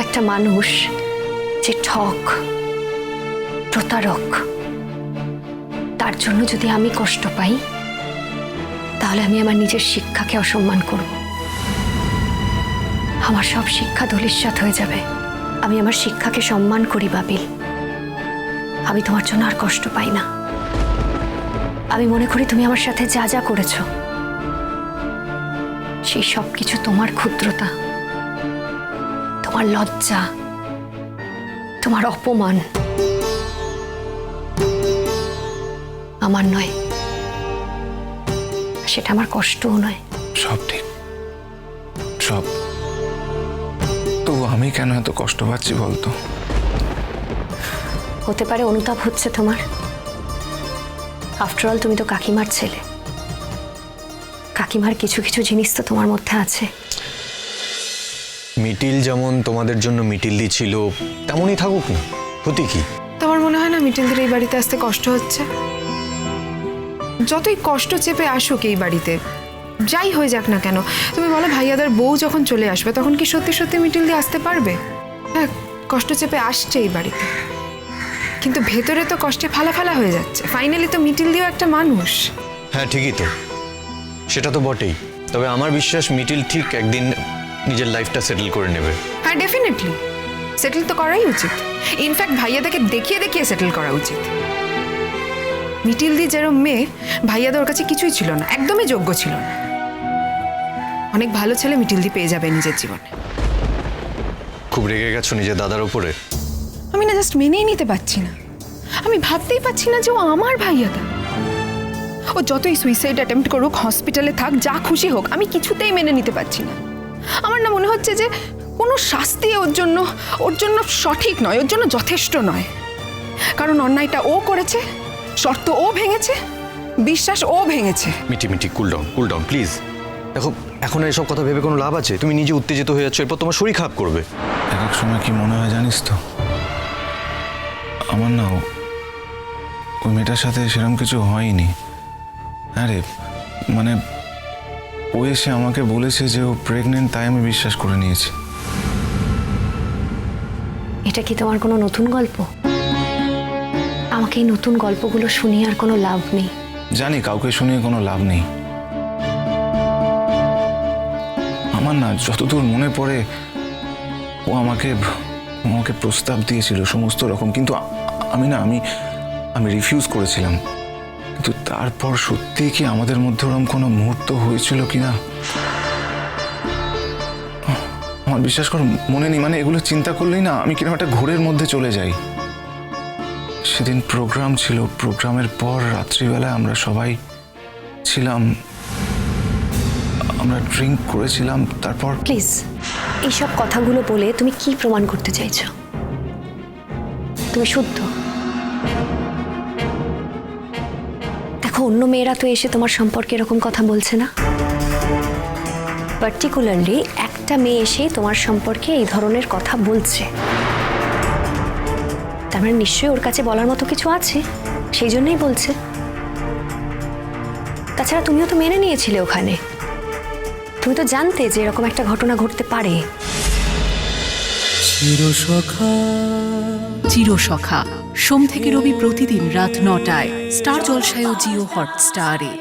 একটা মানুষ যে ঠক, প্রতারক, তার জন্য যদি আমি কষ্ট পাই, তাহলে আমি আমার নিজের শিক্ষাকে অসম্মান করব। আমার সব শিক্ষা ধূলিসাৎ হয়ে যাবে। আমি আমার শিক্ষাকে সম্মান করি বাবিল। আমি তোমার জন্য আর কষ্ট পাই না। আমি মনে করি তুমি আমার সাথে যা যা করেছো, সেই সব কিছু তোমার ক্ষুদ্রতা, তোমার লজ্জা, তোমার অপমান, আমার নয়। সেটা আমার কষ্টও নয়। সব ঠিক, সব। তো আমি কেন এত কষ্ট পাচ্ছি বলতো? হতে পারে অনুতাপ হচ্ছে তোমার। আফটার অল তুমি তো কাকিমার ছেলে। কাকিমার কিছু কিছু জিনিস তো তোমার মধ্যে আছে। মিটিল যেমন তোমাদের জন্য মিটিলদি ছিল, তেমনই থাকুক না, ক্ষতি কি? তোমার মনে হয় না মিটিলদের এই বাড়িতে আসতে কষ্ট হচ্ছে? যতই কষ্ট চেপে আসুক এই বাড়িতে, যাই হয়ে যাক না কেন, তুমি বলো ভাইয়াদের বউ যখন চলে আসবে তখন কি সত্যি সত্যি মিটিলদি আসতে পারবে? হ্যাঁ, কষ্ট চেপে আসছে এই বাড়িতে, কিন্তু ভেতরে তো কষ্টে ফালা ফালা হয়ে যাচ্ছে। ফাইনালি তো মিটিলদিও একটা মানুষ। হ্যাঁ ঠিকই তো, সেটা তো বটেই। তবে আমার বিশ্বাস মিটিল ঠিক একদিন নিজের লাইফটা সেটেল করে নেবে। হ্যাঁ ডেফিনেটলি সেটেল তো করাই উচিত। ইনফ্যাক্ট ভাইয়াদাকে দেখিয়ে দেখিয়ে সেটেল করা উচিত। মিটিলদি যেরকম মেয়ে, ভাইয়াদা ওর কাছে কিছুই ছিল না, একদমই যোগ্য ছিল না। অনেক ভালো ছেলে মিটিলদি পেয়ে যাবে নিজের জীবনে। খুব রেগে গেছো নিজের দাদার উপরে? আমি না জাস্ট মেনেই নিতে পারছি না। আমি ভাবতেই পারছি না যে ও আমার ভাইয়াদা। ও যতই সুইসাইড অ্যাটেম্প্ট করুক, হসপিটালে থাক, যা খুশি হোক, আমি কিছুতেই মেনে নিতে পারছি না। আমার না মনে হচ্ছে যে কোনো শাস্তি ওর জন্য সঠিক নয়, ওর জন্য যথেষ্ট নয়। কারণ অন্যায়টা ও করেছে, শর্ত ও ভেঙেছে, বিশ্বাস ও ভেঙেছে। মিটি মিটি কুল ডাউন প্লিজ। দেখো, এখন এসব কথা ভেবে কোনো লাভ আছে? তুমি নিজে উত্তেজিত হয়ে যাচ্ছ, এরপর তোমার শরীর খারাপ করবে। এক এক সময় কি মনে হয় জানিস তো, আমার না ওই মেয়েটার সাথে সেরকম কিছু হয়নি। আরে মানে ও এসে আমাকে বলেছে যে ও প্রেগনেন্ট, তাই আমি বিশ্বাস করে নিয়েছি। এটা কি তোমার কোনো নতুন গল্প? আমাকে এই নতুন গল্পগুলো শুনিয়ে আর কোনো লাভ নেই। জানি কাউকে শুনিয়ে কোনো লাভ নেই। আমার না যতদূর মনে পড়ে ও আমাকে প্রস্তাব দিয়েছিল সমস্ত রকম, কিন্তু আমি রিফিউজ করেছিলাম। কিন্তু তারপর সত্যি কি আমাদের মধ্যে ওরকম কোনো মুহূর্ত হয়েছিল কিনা আমার বিশ্বাস করো মনে নেই। মানে এগুলো চিন্তা করলেই না আমি কিরকম একটা ঘোরের মধ্যে চলে যাই। সেদিন প্রোগ্রাম ছিল, প্রোগ্রামের পর রাত্রিবেলায় আমরা সবাই ছিলাম, আমরা ড্রিঙ্ক করেছিলাম। তারপর প্লিজ এইসব কথাগুলো বলে তুমি কি প্রমাণ করতে চাইছো? তুমি শুদ্ধ। দেখো, অন্য মেয়েরা তো এসে তোমার সম্পর্কে এরকম কথা বলছে না। পার্টিকুলারলি একটা মেয়ে এসে তোমার সম্পর্কে এই ধরনের কথা বলছে, তার মানে নিশ্চয়ই ওর কাছে বলার মতো কিছু আছে, সেই জন্যই বলছে। তাছাড়া তুমিও তো মেনে নিয়েছিলে ওখানে, তুমি তো জানতে যে এরকম একটা ঘটনা ঘটতে পারে। চিরসখা সোম থেকে রবি প্রতিদিন রাত ৯টায় স্টার জলসায় ও জিও হটস্টারে।